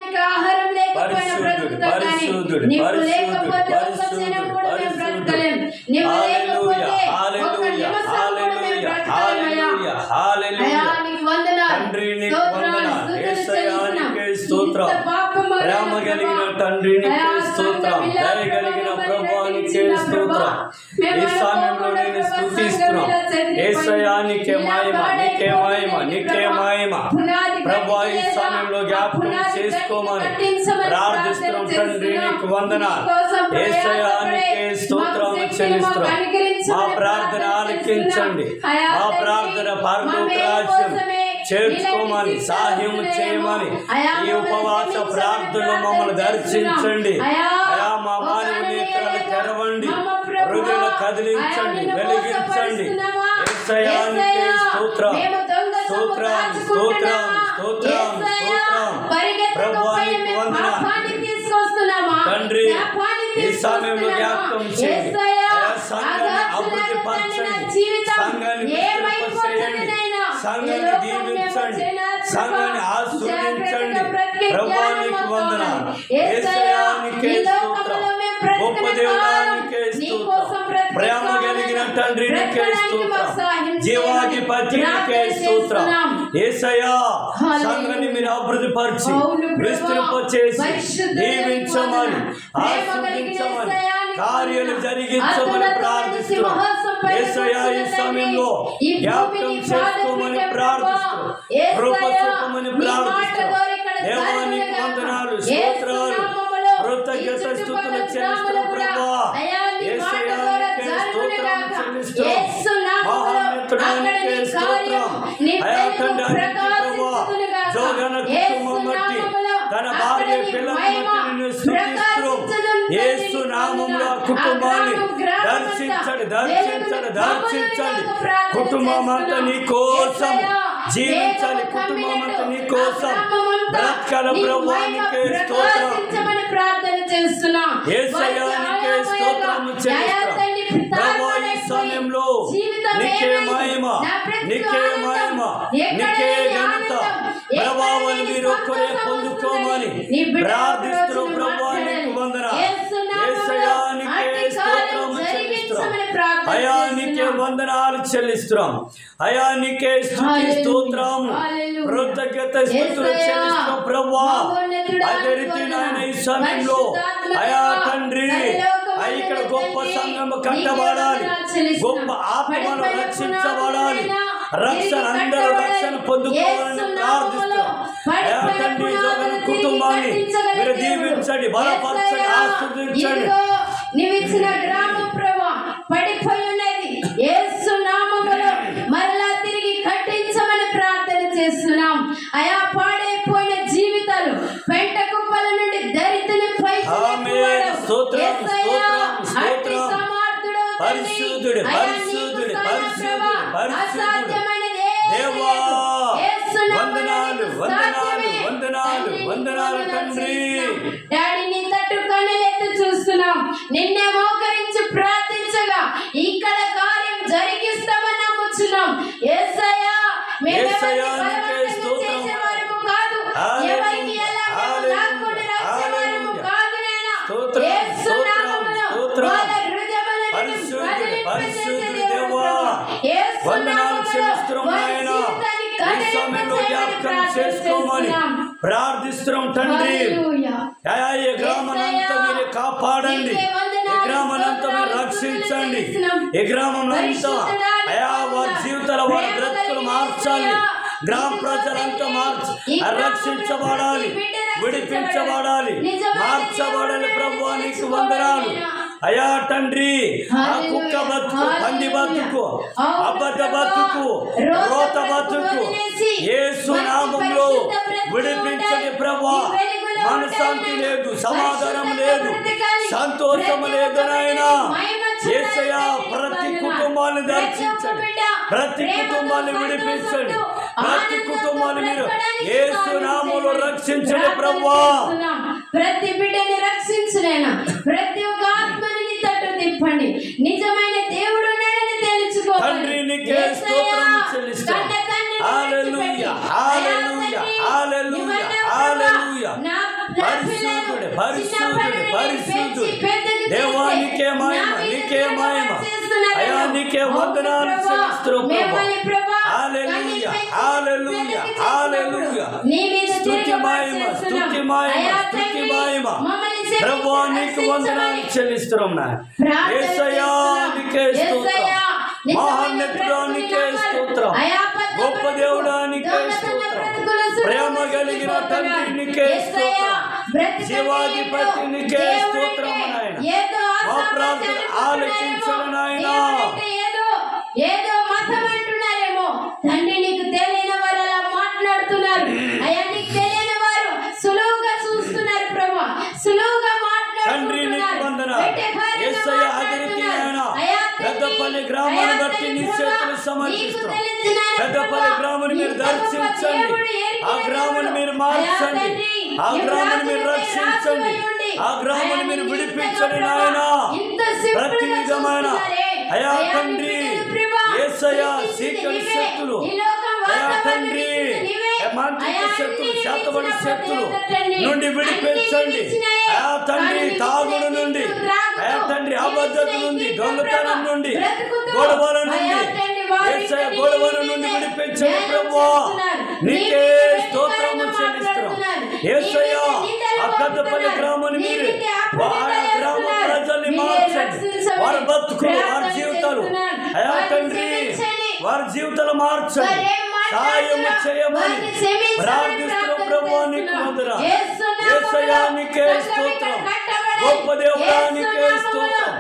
శరీరానికి ఆహారం లేకపోయినా బ్రతుకుతాం, కానీ నీవు లేకపోతే ఒక్క క్షణం కూడా మేము బ్రతకలేం. నీవు లేకపోతే ఒక్క నిమిషం కూడా మేము బ్రతకలేమయ్యా. అయ్యా నీకు వందనాలు, స్తోత్రాలు, స్తోత్రం. ప్రేమ కలిగిన తండ్రి నీకే స్తోత్రం. దయ కలిగిన ప్రభువా నీకే స్తోత్రం. ఈ సమయంలో నేను స్తుతిస్తున్నాం. యేసయ్యా నీకే మహిమ, నీకే మహిమ, నీకే మహిమ. ప్రభువా ఈ సమయంలో జ్ఞాపకం చేసుకోమని ప్రార్థిస్తున్నాం తండ్రి. నీకు వందనాలు. యేసయ్యా నీకే స్తోత్రం చెల్లిస్తున్నాం. మా ప్రార్థన ఆలకించండి. మా ప్రార్థన పరలోక రాజ్యం చేర్చుకోమని, సహాయం చేయమని ఈ ఉపవాస ప్రార్థనలో మమ్మల్ని దర్శించండి. అయా మా మానవ నేత్రాలు తెరవండి, హృదయాలు కదిలించండి, వెలిగించండి. యేసయ్యానికే స్తోత్రం, స్తోత్రం, స్తోత్రం, స్తోత్రం, స్తోత్రం. ప్రభువానికి వందనాలు తండ్రి. ఈ సమయంలో జ్ఞాపకం చేయండి. సంఘాన్ని అభివృద్ధి పరచండి, సంఘాన్ని విస్తరింపచేయండి, సంఘాన్ని దీవించండి, సంఘాన్ని ఆశీర్వదించండి. ప్రభువానికి వందనాలు. యేసయ్యానికే స్తోత్రం. గొప్ప దేవుడానికే స్తోత్రం. ప్రేమ కలిగిన తండ్రి నీకే స్తోత్రం. జీవాధిపతి నీకే స్తోత్రం. యేసయ్యా సంఘాన్ని మీరు అభివృద్ధి పరిచి విస్తరింపచేసి దీవించమని, ఆశీర్వదించమని, కార్యాలు జరిగించమని ప్రార్థిస్తున్నాం. యేసయ్యా ఈ సమయంలో జ్ఞాపకం చేసుకోమని ప్రార్థిస్తున్నాం. కృప చూపమని ప్రార్థిస్తున్నాం. దేవానికి వందనాలు, స్తోత్రాలు, కృతజ్ఞత స్తుతులు చెల్లిస్తున్నాం. ప్రభువా యేసయ్యానికే స్తోత్రం చెల్లిస్తున్నాం. మహానేత్రుడానికే స్తోత్రం. అయా తండ్రి ప్రభువా జోగన కుటుంబం బట్టి, తన భార్య పిల్లలను బట్టి నిన్ను స్తుతిస్తున్నాం. యేసు నామములో కుటుంబాన్ని దర్శించండి, దర్శించండి, దర్శించండి. కుటుంబం అంతా నీ కోసం జీవించాలి, కుటుంబం అంతా నీ కోసం బ్రతకాల. ప్రభువానికే స్తోత్రం. ప్రార్థన చేస్తున్నాం. యేసయ్యానికే స్తోత్రం చెల్లిస్తున్నాం. ప్రభువా ఈ సమయంలో నీకే మహిమ, నీకే మహిమ, నీకే ఘనత, ప్రభావాలు మీరు ఒక్కరే పొందుకోమని ప్రార్థిస్తున్నాం. ప్రభువా నీకు వందనాలు. యేసయ్యానికే స్తోత్రం చెల్లిస్తున్నాం. అయా నీకే వందనాలు చెల్లిస్తున్నాం. అయా నీకే స్తుతి స్తోత్రం, కృతజ్ఞత స్తుతులు చెల్లిస్తున్నాం. ప్రభువా అదే రీతి నాయన ఈ సమయంలో అయా తండ్రి ఇక్కడ గొప్ప సంఘం కట్టబడాలి, గొప్ప ఆత్మను రక్షించబడాలి, రక్షణ అందరూ రక్షణ పొందుకోవాలని ప్రార్థిస్తున్నాం. అయా తండ్రి జగన్ కుటుంబాన్ని మీరు దీవించండి, బలపరచండి, ఆశీర్వదించండి. నీవిచ్చిన గ్రామం ప్రభా పడిపోయి ఉన్నది, యేసు నామములో మరలా తిరిగి కట్టించమని ప్రార్థన చేస్తున్నాం. అయా పాడైపోయిన జీవితాలు పెంట కుప్పల నుండి దరిద్రుని పైకి పరిశుద్ధుడు, పరిశుద్ధుడు, పరిశుద్ధుడు, పరిశుద్ధుడు. దేవా వందనాలు, వందనాలు, వందనాలు, వందనాలు తండ్రి. డాడీని తట్టుకొని ఎత్తి చూస్తున్నాం. నిన్నే మోకరించి ప్రార్థించగా ఇక్కడ కార్యం జరిగిస్తామని నమ్ముచున్నాం. యేసయ్యా యేసయ్యానికే స్తోత్రం. కాదు, ఎవరికి ఎలా లాక్కొని రాసేవారము కాదు. నేను యేసు నామములో వాళ్ళ హృదయములను పరిశుద్ధుడు, పరిశుద్ధుడు దేవా వందనాలు చెల్లిస్తున్నాం. నాయన ఈ సమయంలో జ్ఞాపకం చేసుకోమని ప్రార్థిస్తున్నాం తండ్రి. అయా ఈ గ్రామానంతా మీరు కాపాడండి, ఈ గ్రామానంతా మీరు రక్షించండి, ఈ గ్రామంలో అయా వారి జీవితాల వారి బ్రతుకులు మార్చాలి. గ్రామ ప్రజలంతా రక్షించబడాలి, విడిపించబడాలి, మార్చబడాలి. ప్రభువా నీకు వందనాలు. అయా తండ్రి ఆ కుక్క బతుకు, పంది బతుకు, అబద్ధ బతుకు, రోత బతుకు యేసు నామములో విడిపించండి. ప్రభువా మనశ్శాంతి లేదు, సమాధానం లేదు, సంతోషం లేదు నాయనా. యేసయ్యా ప్రతి కుటుంబాన్ని దర్శించండి, ప్రతి కుటుంబాన్ని విడిపించండి, ప్రతి కుటుంబాన్ని మీరు యేసు నామములో రక్షించండి. ప్రభువా ప్రతి బిడ్డని రక్షించునేనా, ప్రతి ఒక్క ఆత్మని తట్టు తిప్పండి. నిజమైన దేవుడు నేనని తెలుసుకో తండ్రి. నీకే స్తోత్రం చెల్లిస్తాం. హల్లెలూయా, హల్లెలూయా, హల్లెలూయా, హల్లెలూయా. పరిశుద్ధుడే పరిశుద్ధుడే పరిశుద్ధుడు దేవా నీకే మహిమ నీకే మహిమ అయ్యా నీకే వందనాలు చెల్లిస్తున్నాం ప్రభా. హల్లెలూయా హల్లెలూయా హల్లెలూయా స్తుతి మహిమ స్తుతి మహిమ స్తుతి మహిమ ప్రభువా నీకు వందనాలు చెల్లిస్తున్నాం నా యేసయ్యా నీకే స్తోత్రం మహోన్నతుడా నీకే స్తోత్రం గొప్ప దేవుడా నీకే స్తోత్రం ప్రేమ కలిగిన తండ్రి నీకే స్తోత్రం జీవాధిపతి నీకే స్తోత్రం నాయన మా ప్రార్థన ఆలకించను నాయన. ఏదో మతం అంటున్నారేమో తండ్రి నీకు తెలియని వారు అలా మాట్లాడుతున్నారు అయ్యా నీకు తెలియని వారు సులువుగా చూస్తున్నారు ప్రభు సులువుగా తండ్రి నీకు వందనాలు యేసయ్య అగిరికి నాయన పెద్దపల్లి గ్రామాన్ని బట్టి నీ చేతులు సమర్పిస్తున్నాం. పెద్దపల్లి గ్రామాన్ని మీరు దర్శించండి ఆ గ్రామాన్ని మీరు మార్చండి ఆ గ్రామాన్ని మీరు రక్షించండి ఆ గ్రామాన్ని మీరు విడిపించండి నాయన. ప్రతి విధమైన అయా తండ్రి యేసయ్య చీకటి శక్తులు అయా తండ్రి మాంత్రిక శక్తులు శాతబడి శక్తులు నుండి విడిపించండి అయా తండ్రి తాగుడు నుండి అయా తండ్రి అబద్ధత నుండి దొంగతనం నుండి గొడవల నుండి యేసయ్య గొడవల నుండి విడిపించండి ప్రభువా నీకే స్తోత్రము చెల్లిస్తున్నాం. యేసయ్య ఆ పెద్దపల్లి గ్రామాన్ని మీరు ఆ గ్రామ ప్రజల్ని మార్చండి వారి బతుకులు వారి జీవితాలు అయా తండ్రి వారి జీవితాలు మార్చండి సహాయం చేయమని ప్రార్థిస్తున్నాం ప్రభువా నీకు వందనాలు యేసయ్య నీకే స్తోత్రం గొప్ప దేవుడా నీకే స్తోత్రం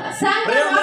ప్రేమ